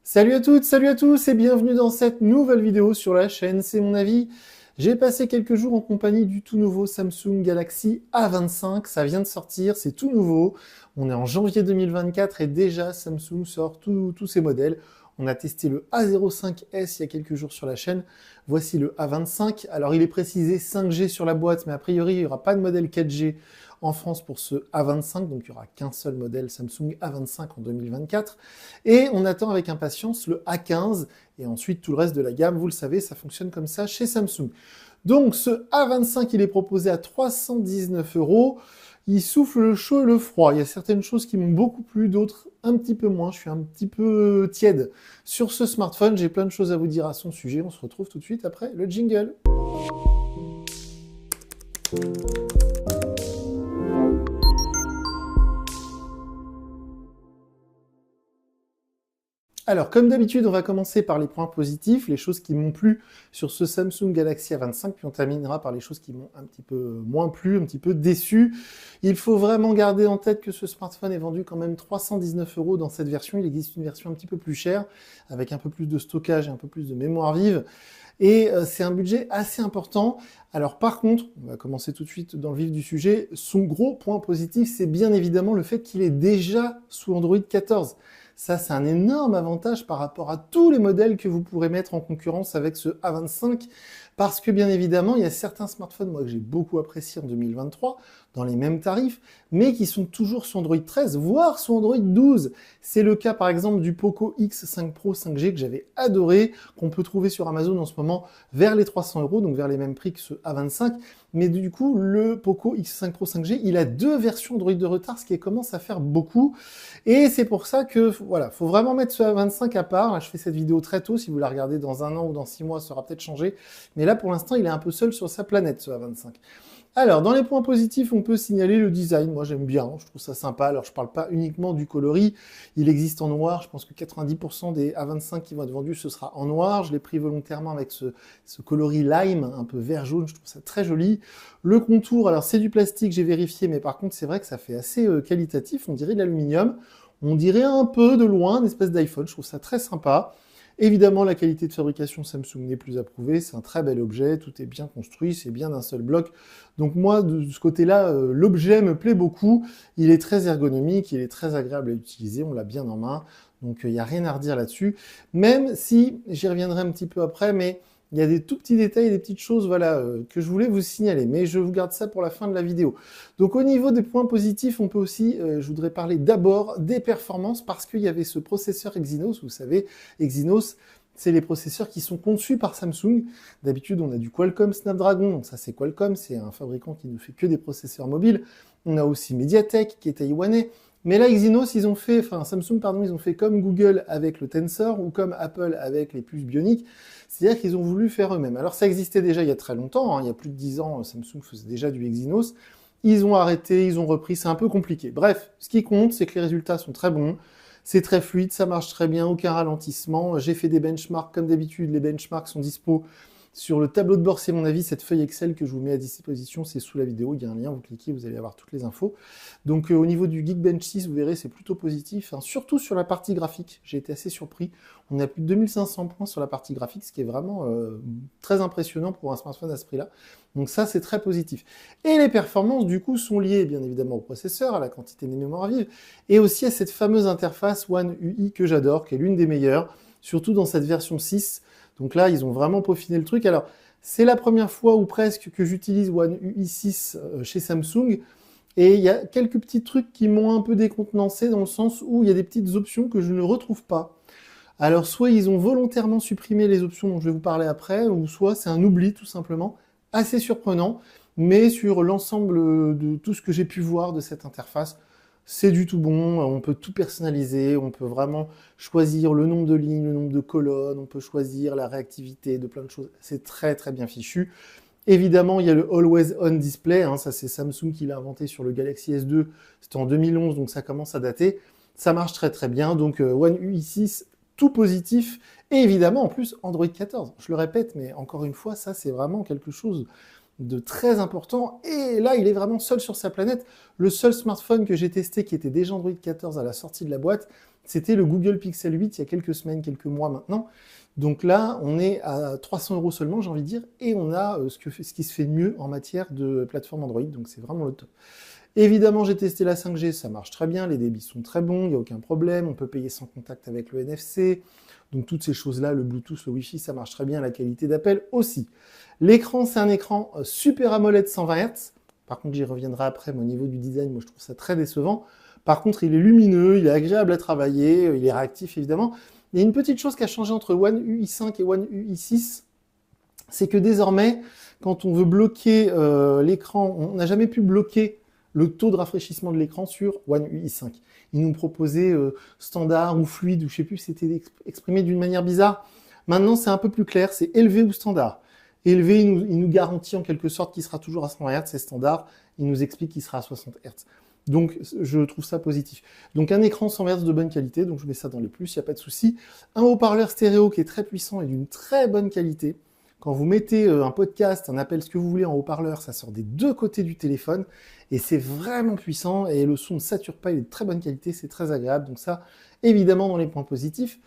Salut à toutes, salut à tous et bienvenue dans cette nouvelle vidéo sur la chaîne C'est mon avis. J'ai passé quelques jours en compagnie du tout nouveau Samsung Galaxy A25, ça vient de sortir, c'est tout nouveau. On est en janvier 2024 et déjà Samsung sort tous ses modèles. On a testé le A05s il y a quelques jours sur la chaîne. Voici le A25. Alors il est précisé 5G sur la boîte, mais a priori il n'y aura pas de modèle 4G en France pour ce A25, donc il n'y aura qu'un seul modèle Samsung A25 en 2024. Et on attend avec impatience le A15 et ensuite tout le reste de la gamme. Vous le savez, ça fonctionne comme ça chez Samsung. Donc ce A25, il est proposé à 319 €. Il souffle le chaud et le froid. Il y a certaines choses qui m'ont beaucoup plu, d'autres un petit peu moins. Je suis un petit peu tiède sur ce smartphone. J'ai plein de choses à vous dire à son sujet. On se retrouve tout de suite après le jingle. Alors, comme d'habitude, on va commencer par les points positifs, les choses qui m'ont plu sur ce Samsung Galaxy A25, puis on terminera par les choses qui m'ont un petit peu moins plu, un petit peu déçu. Il faut vraiment garder en tête que ce smartphone est vendu quand même 319 € dans cette version. Il existe une version un petit peu plus chère, avec un peu plus de stockage et un peu plus de mémoire vive. Et c'est un budget assez important. Alors par contre, on va commencer tout de suite dans le vif du sujet, son gros point positif, c'est bien évidemment le fait qu'il est déjà sous Android 14. Ça, c'est un énorme avantage par rapport à tous les modèles que vous pourrez mettre en concurrence avec ce A25, parce que bien évidemment, il y a certains smartphones, moi, que j'ai beaucoup appréciés en 2023, dans les mêmes tarifs, mais qui sont toujours sur Android 13, voire sur Android 12. C'est le cas, par exemple, du Poco X5 Pro 5G que j'avais adoré, qu'on peut trouver sur Amazon en ce moment vers les 300 €, donc vers les mêmes prix que ce A25. Mais du coup, le Poco X5 Pro 5G, il a deux versions Android de retard, ce qui commence à faire beaucoup. Et c'est pour ça que, voilà, faut vraiment mettre ce A25 à part. Là, je fais cette vidéo très tôt. Si vous la regardez dans 1 an ou dans 6 mois, ça aura peut-être changé. Mais là, pour l'instant, il est un peu seul sur sa planète, ce A25. Alors, dans les points positifs, on peut signaler le design. Moi, j'aime bien, je trouve ça sympa. Alors, je parle pas uniquement du coloris. Il existe en noir. Je pense que 90% des A25 qui vont être vendus, ce sera en noir. Je l'ai pris volontairement avec ce coloris lime, un peu vert-jaune. Je trouve ça très joli. Le contour, alors c'est du plastique, j'ai vérifié, mais par contre, c'est vrai que ça fait assez qualitatif. On dirait de l'aluminium. On dirait un peu de loin une espèce d'iPhone. Je trouve ça très sympa. Évidemment, la qualité de fabrication Samsung n'est plus approuvée, c'est un très bel objet, tout est bien construit, c'est bien d'un seul bloc. Donc moi, de ce côté-là, l'objet me plaît beaucoup, il est très ergonomique, il est très agréable à utiliser, on l'a bien en main, donc il n'y a rien à redire là-dessus. Même si, j'y reviendrai un petit peu après, mais il y a des tout petits détails, des petites choses voilà, que je voulais vous signaler, mais je vous garde ça pour la fin de la vidéo. Donc au niveau des points positifs, on peut aussi, je voudrais parler d'abord des performances, parce qu'il y avait ce processeur Exynos, vous savez, Exynos, c'est les processeurs qui sont conçus par Samsung. D'habitude, on a du Qualcomm Snapdragon, donc ça c'est Qualcomm, c'est un fabricant qui ne fait que des processeurs mobiles. On a aussi MediaTek, qui est taïwanais. Mais là, Exynos, Samsung, pardon, ils ont fait comme Google avec le Tensor ou comme Apple avec les puces bioniques. C'est-à-dire qu'ils ont voulu faire eux-mêmes. Alors ça existait déjà il y a très longtemps, hein, il y a plus de 10 ans, Samsung faisait déjà du Exynos. Ils ont arrêté, ils ont repris, c'est un peu compliqué. Bref, ce qui compte, c'est que les résultats sont très bons. C'est très fluide, ça marche très bien, aucun ralentissement. J'ai fait des benchmarks, comme d'habitude, les benchmarks sont dispo sur le tableau de bord, c'est mon avis, cette feuille Excel que je vous mets à disposition, c'est sous la vidéo, il y a un lien, vous cliquez, vous allez avoir toutes les infos. Donc au niveau du Geekbench 6, vous verrez, c'est plutôt positif, hein, surtout sur la partie graphique, j'ai été assez surpris. On a plus de 2500 points sur la partie graphique, ce qui est vraiment très impressionnant pour un smartphone à ce prix-là. Donc ça, c'est très positif. Et les performances, du coup, sont liées, bien évidemment, au processeur, à la quantité des mémoires vives, et aussi à cette fameuse interface One UI que j'adore, qui est l'une des meilleures, surtout dans cette version 6. Donc là, ils ont vraiment peaufiné le truc. Alors, c'est la première fois ou presque que j'utilise One UI 6 chez Samsung. Et il y a quelques petits trucs qui m'ont un peu décontenancé dans le sens où il y a des petites options que je ne retrouve pas. Alors, soit ils ont volontairement supprimé les options dont je vais vous parler après, ou soit c'est un oubli tout simplement, assez surprenant. Mais sur l'ensemble de tout ce que j'ai pu voir de cette interface, c'est du tout bon, on peut tout personnaliser, on peut vraiment choisir le nombre de lignes, le nombre de colonnes, on peut choisir la réactivité de plein de choses, c'est très très bien fichu. Évidemment, il y a le Always On Display, hein, ça c'est Samsung qui l'a inventé sur le Galaxy S2, c'était en 2011, donc ça commence à dater. Ça marche très très bien, donc One UI 6, tout positif, et évidemment en plus Android 14. Je le répète, mais encore une fois, ça c'est vraiment quelque chose de très important, et là il est vraiment seul sur sa planète. Le seul smartphone que j'ai testé qui était déjà Android 14 à la sortie de la boîte, C'était le Google Pixel 8 il y a quelques semaines, quelques mois maintenant. Donc là, on est à 300 € seulement, j'ai envie de dire, et on a ce qui se fait de mieux en matière de plateforme Android, donc c'est vraiment le top. Évidemment, j'ai testé la 5G, ça marche très bien, les débits sont très bons, il n'y a aucun problème, on peut payer sans contact avec le NFC, donc toutes ces choses-là, le Bluetooth, le Wi-Fi, ça marche très bien, la qualité d'appel aussi. L'écran, c'est un écran Super AMOLED 120 Hz, par contre j'y reviendrai après, mais au niveau du design, moi je trouve ça très décevant. Par contre, il est lumineux, il est agréable à travailler, il est réactif évidemment. Il y a une petite chose qui a changé entre One UI 5 et One UI 6, c'est que désormais, quand on veut bloquer l'écran, on n'a jamais pu bloquer le taux de rafraîchissement de l'écran sur One UI 5. Ils nous proposaient standard ou fluide, ou je sais plus, c'était exprimé d'une manière bizarre. Maintenant, c'est un peu plus clair, c'est élevé ou standard. Élevé, il nous garantit en quelque sorte qu'il sera toujours à 100 Hz, c'est standard. Il nous explique qu'il sera à 60 Hz. Donc, je trouve ça positif. Donc, un écran 100 Hz de bonne qualité, donc je mets ça dans les plus, il n'y a pas de souci. Un haut-parleur stéréo qui est très puissant et d'une très bonne qualité. Quand vous mettez un podcast, un appel, ce que vous voulez en haut-parleur, ça sort des deux côtés du téléphone et c'est vraiment puissant et le son ne sature pas, il est de très bonne qualité, c'est très agréable. Donc ça, évidemment, dans les points positifs.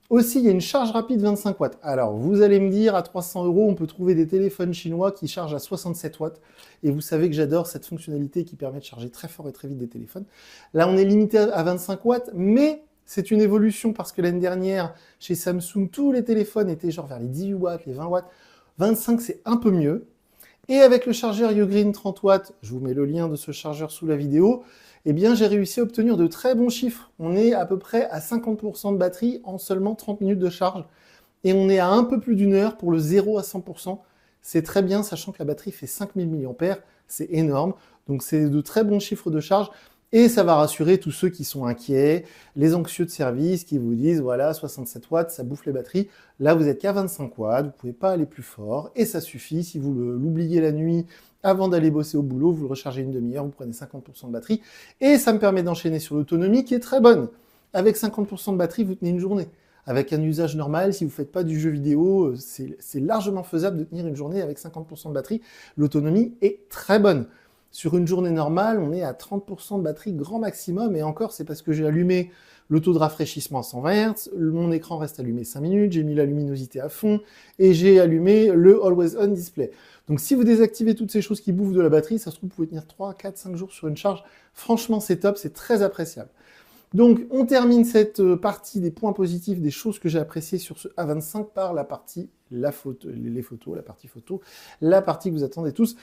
Aussi, il y a une charge rapide 25 watts. Alors, vous allez me dire, à 300 €, on peut trouver des téléphones chinois qui chargent à 67 watts. Et vous savez que j'adore cette fonctionnalité qui permet de charger très fort et très vite des téléphones. Là, on est limité à 25 watts, mais c'est une évolution parce que l'année dernière, chez Samsung, tous les téléphones étaient genre vers les 18 watts, les 20 watts. 25, c'est un peu mieux. Et avec le chargeur Ugreen 30 watts, je vous mets le lien de ce chargeur sous la vidéo, eh bien, j'ai réussi à obtenir de très bons chiffres. On est à peu près à 50% de batterie en seulement 30 minutes de charge. Et on est à un peu plus d'une heure pour le 0 à 100%. C'est très bien, sachant que la batterie fait 5000 mAh. C'est énorme. Donc, c'est de très bons chiffres de charge. Et ça va rassurer tous ceux qui sont inquiets, les anxieux de service qui vous disent, voilà, 67 watts, ça bouffe les batteries. Là, vous êtes qu'à 25 watts, vous pouvez pas aller plus fort. Et ça suffit, si vous l'oubliez la nuit, avant d'aller bosser au boulot, vous le rechargez une demi-heure, vous prenez 50% de batterie. Et ça me permet d'enchaîner sur l'autonomie qui est très bonne. Avec 50% de batterie, vous tenez une journée. Avec un usage normal, si vous ne faites pas du jeu vidéo, c'est largement faisable de tenir une journée avec 50% de batterie. L'autonomie est très bonne. Sur une journée normale, on est à 30% de batterie grand maximum. Et encore, c'est parce que j'ai allumé le taux de rafraîchissement à 120 Hz, mon écran reste allumé 5 minutes, j'ai mis la luminosité à fond et j'ai allumé le Always On Display. Donc si vous désactivez toutes ces choses qui bouffent de la batterie, ça se trouve, vous pouvez tenir 3, 4, 5 jours sur une charge. Franchement, c'est top, c'est très appréciable. Donc, on termine cette partie des points positifs, des choses que j'ai appréciées sur ce A25 par la partie les photos, la partie photo, la partie que vous attendez tous.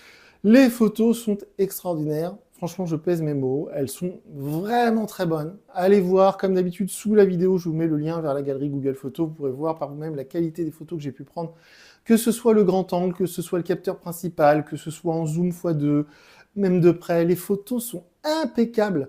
Les photos sont extraordinaires. Franchement, je pèse mes mots. Elles sont vraiment très bonnes. Allez voir, comme d'habitude, sous la vidéo, je vous mets le lien vers la galerie Google Photos. Vous pourrez voir par vous-même la qualité des photos que j'ai pu prendre. Que ce soit le grand angle, que ce soit le capteur principal, que ce soit en zoom x2, même de près. Les photos sont impeccables.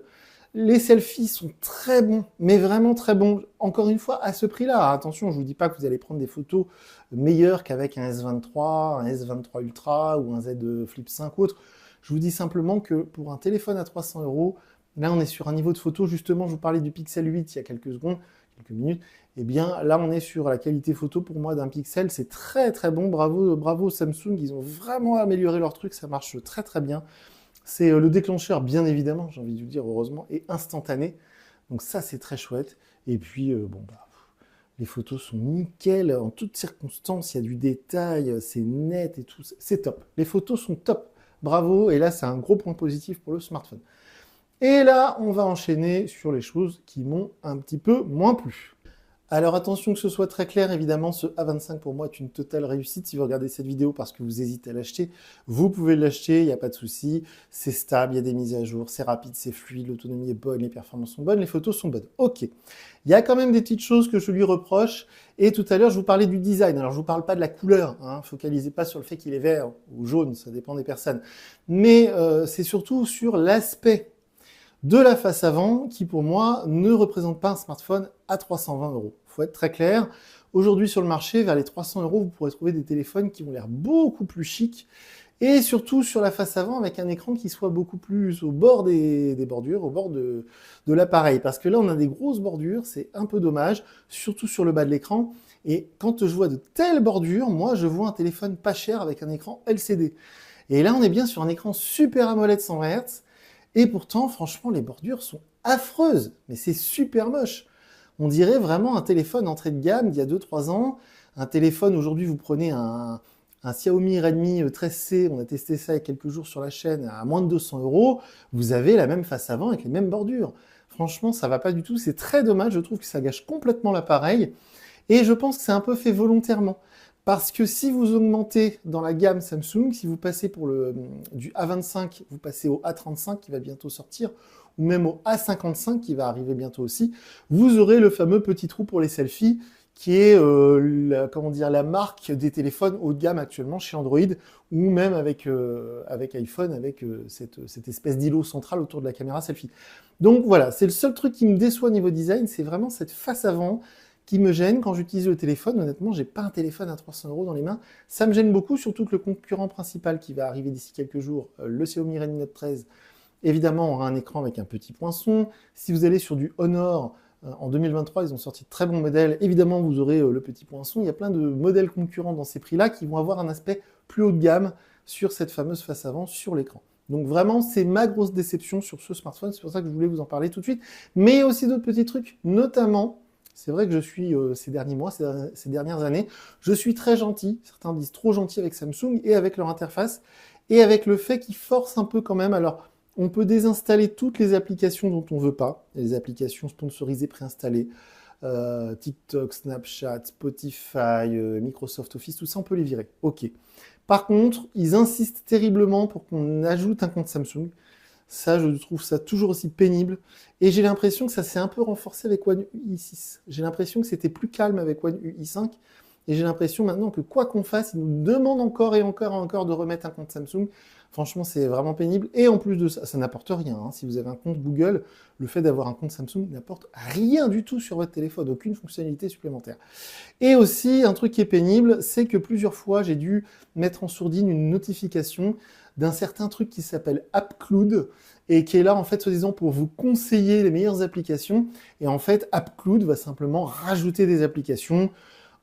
Les selfies sont très bons, mais vraiment très bons. Encore une fois, à ce prix-là. Attention, je ne vous dis pas que vous allez prendre des photos meilleures qu'avec un S23, un S23 Ultra ou un Z Flip 5 ou autre. Je vous dis simplement que pour un téléphone à 300 €, là on est sur un niveau de photo, justement, je vous parlais du Pixel 8 il y a quelques secondes, quelques minutes, et bien là on est sur la qualité photo pour moi d'un Pixel, c'est très très bon, bravo Samsung, ils ont vraiment amélioré leur truc, ça marche très très bien. C'est le déclencheur, bien évidemment, j'ai envie de vous dire, heureusement, et instantané. Donc ça, c'est très chouette. Et puis, les photos sont nickel, en toutes circonstances, il y a du détail, c'est net et tout. C'est top. Les photos sont top. Bravo. Et là, c'est un gros point positif pour le smartphone. Et là, on va enchaîner sur les choses qui m'ont un petit peu moins plu. Alors attention que ce soit très clair, évidemment, ce A25 pour moi est une totale réussite. Si vous regardez cette vidéo parce que vous hésitez à l'acheter, vous pouvez l'acheter, il n'y a pas de souci. C'est stable, il y a des mises à jour, c'est rapide, c'est fluide, l'autonomie est bonne, les performances sont bonnes, les photos sont bonnes. Ok. Il y a quand même des petites choses que je lui reproche. Et tout à l'heure, je vous parlais du design. Alors je ne vous parle pas de la couleur, hein. Focalisez pas sur le fait qu'il est vert ou jaune, ça dépend des personnes. Mais c'est surtout sur l'aspect de la face avant, qui pour moi ne représente pas un smartphone à 320 €. Faut être très clair. Aujourd'hui sur le marché, vers les 300 €, vous pourrez trouver des téléphones qui ont l'air beaucoup plus chics, et surtout sur la face avant avec un écran qui soit beaucoup plus au bord des bordures, au bord de l'appareil. Parce que là, on a des grosses bordures, c'est un peu dommage, surtout sur le bas de l'écran. Et quand je vois de telles bordures, moi, je vois un téléphone pas cher avec un écran LCD. Et là, on est bien sur un écran Super AMOLED 120 Hz. Et pourtant, franchement, les bordures sont affreuses. Mais c'est super moche. On dirait vraiment un téléphone entrée de gamme d'il y a 2-3 ans. Un téléphone, aujourd'hui, vous prenez un Xiaomi Redmi 13C, on a testé ça il y a quelques jours sur la chaîne, à moins de 200 euros, vous avez la même face avant avec les mêmes bordures. Franchement, ça va pas du tout, c'est très dommage, je trouve que ça gâche complètement l'appareil, et je pense que c'est un peu fait volontairement. Parce que si vous augmentez dans la gamme Samsung, si vous passez du A25, vous passez au A35 qui va bientôt sortir, ou même au A55 qui va arriver bientôt aussi, vous aurez le fameux petit trou pour les selfies, qui est la marque des téléphones haut de gamme actuellement chez Android, ou même avec iPhone, avec cette espèce d'îlot central autour de la caméra selfie. Donc voilà, c'est le seul truc qui me déçoit au niveau design, c'est vraiment cette face avant qui me gêne quand j'utilise le téléphone. Honnêtement, j'ai pas un téléphone à 300 euros dans les mains. Ça me gêne beaucoup, surtout que le concurrent principal qui va arriver d'ici quelques jours, le Xiaomi Redmi Note 13, évidemment, aura un écran avec un petit poinçon. Si vous allez sur du Honor, en 2023, ils ont sorti de très bons modèles. Évidemment, vous aurez le petit poinçon. Il y a plein de modèles concurrents dans ces prix-là qui vont avoir un aspect plus haut de gamme sur cette fameuse face avant sur l'écran. Donc vraiment, c'est ma grosse déception sur ce smartphone. C'est pour ça que je voulais vous en parler tout de suite. Mais il y a aussi d'autres petits trucs, notamment, c'est vrai que je suis, ces derniers mois, ces dernières années, je suis très gentil, certains disent trop gentil avec Samsung et avec leur interface, et avec le fait qu'ils forcent un peu quand même. Alors, on peut désinstaller toutes les applications dont on veut pas, les applications sponsorisées préinstallées, TikTok, Snapchat, Spotify, Microsoft Office, tout ça, on peut les virer. Ok. Par contre, ils insistent terriblement pour qu'on ajoute un compte Samsung. Ça, je trouve ça toujours aussi pénible. Et j'ai l'impression que ça s'est un peu renforcé avec One UI 6. J'ai l'impression que c'était plus calme avec One UI 5. Et j'ai l'impression maintenant que quoi qu'on fasse, ils nous demandent encore et encore et encore de remettre un compte Samsung. Franchement, c'est vraiment pénible. Et en plus de ça, ça n'apporte rien. Hein. Si vous avez un compte Google, le fait d'avoir un compte Samsung n'apporte rien du tout sur votre téléphone, aucune fonctionnalité supplémentaire. Et aussi, un truc qui est pénible, c'est que plusieurs fois, j'ai dû mettre en sourdine une notification d'un certain truc qui s'appelle AppCloud et qui est là, en fait, soi-disant, pour vous conseiller les meilleures applications. Et en fait, AppCloud va simplement rajouter des applications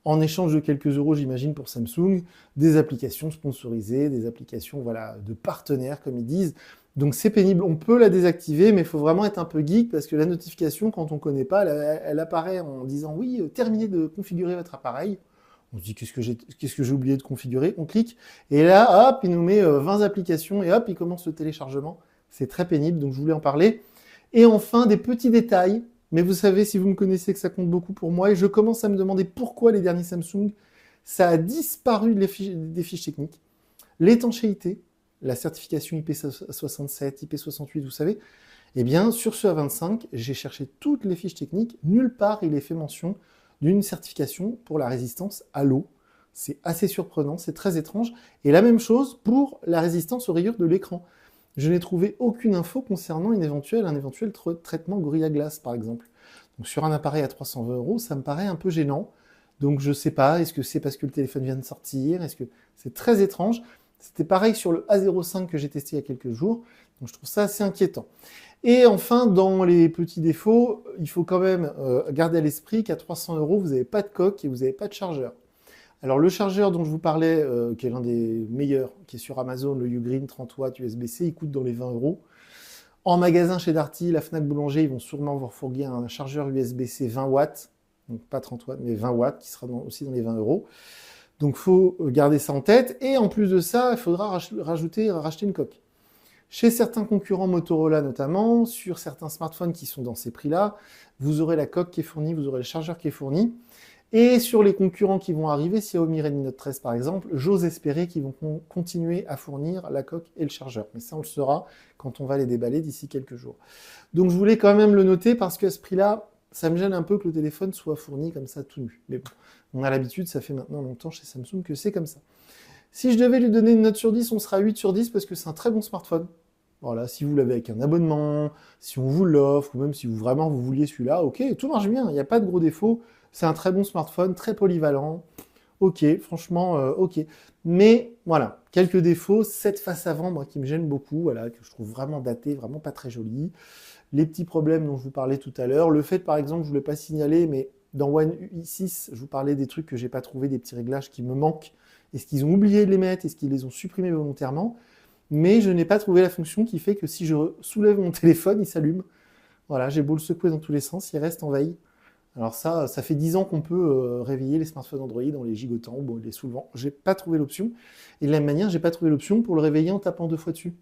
en échange de quelques euros, j'imagine, pour Samsung, des applications sponsorisées, des applications, voilà, de partenaires, comme ils disent. Donc c'est pénible, on peut la désactiver, mais il faut vraiment être un peu geek, parce que la notification, quand on ne connaît pas, elle apparaît en disant « Oui, terminez de configurer votre appareil ». On se dit « Qu'est-ce que j'ai oublié de configurer ?» On clique, et là, hop, il nous met 20 applications, et hop, il commence le téléchargement. C'est très pénible, donc je voulais en parler. Et enfin, des petits détails. Mais vous savez, si vous me connaissez, que ça compte beaucoup pour moi, et je commence à me demander pourquoi les derniers Samsung, ça a disparu des fiches techniques. L'étanchéité, la certification IP67, IP68, vous savez, eh bien, sur ce A25, j'ai cherché toutes les fiches techniques, nulle part il est fait mention d'une certification pour la résistance à l'eau. C'est assez surprenant, c'est très étrange. Et la même chose pour la résistance aux rayures de l'écran. Je n'ai trouvé aucune info concernant un éventuel traitement Gorilla Glass, par exemple. Donc sur un appareil à 320 euros, ça me paraît un peu gênant. Donc je ne sais pas, est-ce que c'est parce que le téléphone vient de sortir? Est-ce que c'est très étrange? C'était pareil sur le A05 que j'ai testé il y a quelques jours. Donc je trouve ça assez inquiétant. Et enfin, dans les petits défauts, il faut quand même garder à l'esprit qu'à 300 euros, vous n'avez pas de coque et vous n'avez pas de chargeur. Alors le chargeur dont je vous parlais, qui est l'un des meilleurs, qui est sur Amazon, le Ugreen 30 watts USB-C, il coûte dans les 20 euros. En magasin chez Darty, la Fnac Boulanger, ils vont sûrement vous refourguer un chargeur USB-C 20 watts, donc pas 30 watts, mais 20 watts, qui sera aussi dans les 20 euros. Donc il faut garder ça en tête. Et en plus de ça, il faudra racheter une coque. Chez certains concurrents Motorola notamment, sur certains smartphones qui sont dans ces prix-là, vous aurez la coque qui est fournie, vous aurez le chargeur qui est fourni. Et sur les concurrents qui vont arriver, Xiaomi Redmi Note 13 par exemple, j'ose espérer qu'ils vont continuer à fournir la coque et le chargeur. Mais ça, on le saura quand on va les déballer d'ici quelques jours. Donc je voulais quand même le noter parce qu'à ce prix-là, ça me gêne un peu que le téléphone soit fourni comme ça tout nu. Mais bon, on a l'habitude, ça fait maintenant longtemps chez Samsung que c'est comme ça. Si je devais lui donner une note sur 10, on sera 8 sur 10 parce que c'est un très bon smartphone. Voilà, si vous l'avez avec un abonnement, si on vous l'offre, ou même si vous vouliez celui-là, ok, tout marche bien, il n'y a pas de gros défauts. C'est un très bon smartphone, très polyvalent. Ok, franchement, ok. Mais voilà, quelques défauts. Cette face avant, moi, qui me gêne beaucoup, voilà, que je trouve vraiment datée, vraiment pas très jolie. Les petits problèmes dont je vous parlais tout à l'heure. Le fait, par exemple, je ne voulais pas signaler, mais dans One UI 6, je vous parlais des trucs que j'ai pas trouvé, des petits réglages qui me manquent. Est-ce qu'ils ont oublié de les mettre? Est-ce qu'ils les ont supprimés volontairement? Mais je n'ai pas trouvé la fonction qui fait que si je soulève mon téléphone, il s'allume. Voilà, j'ai beau le secouer dans tous les sens, il reste en veille. Alors ça fait 10 ans qu'on peut réveiller les smartphones Android en les gigotant, bon, les soulevant. J'ai pas trouvé l'option. Et de la même manière, j'ai pas trouvé l'option pour le réveiller en tapant 2 fois dessus.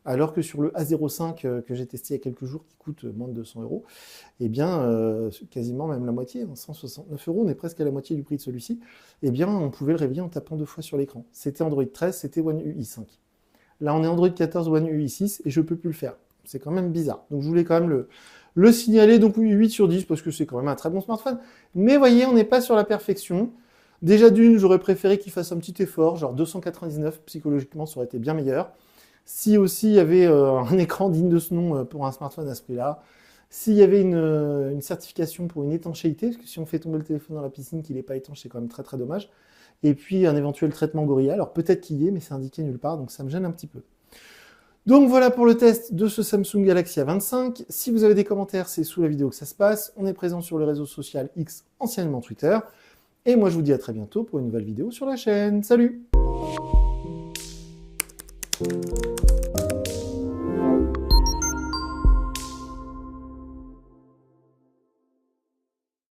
Alors que sur le A05 que j'ai testé il y a quelques jours, qui coûte moins de 200 euros, eh bien, quasiment même la moitié, 169 euros, on est presque à la moitié du prix de celui-ci, eh bien, on pouvait le réveiller en tapant 2 fois sur l'écran. C'était Android 13, c'était One UI 5. Là, on est Android 14, One UI 6, et je peux plus le faire. C'est quand même bizarre. Donc, je voulais quand même le signaler, donc oui, 8 sur 10, parce que c'est quand même un très bon smartphone. Mais voyez, on n'est pas sur la perfection. Déjà d'une, j'aurais préféré qu'il fasse un petit effort, genre 299, psychologiquement, ça aurait été bien meilleur. Si aussi il y avait un écran digne de ce nom pour un smartphone à ce prix-là, s'il y avait une certification pour une étanchéité, parce que si on fait tomber le téléphone dans la piscine qu'il n'est pas étanche, c'est quand même très très dommage, et puis un éventuel traitement Gorilla, alors peut-être qu'il y est, mais c'est indiqué nulle part, donc ça me gêne un petit peu. Donc voilà pour le test de ce Samsung Galaxy A25. Si vous avez des commentaires, c'est sous la vidéo que ça se passe. On est présent sur le réseau social X, anciennement Twitter. Et moi je vous dis à très bientôt pour une nouvelle vidéo sur la chaîne. Salut!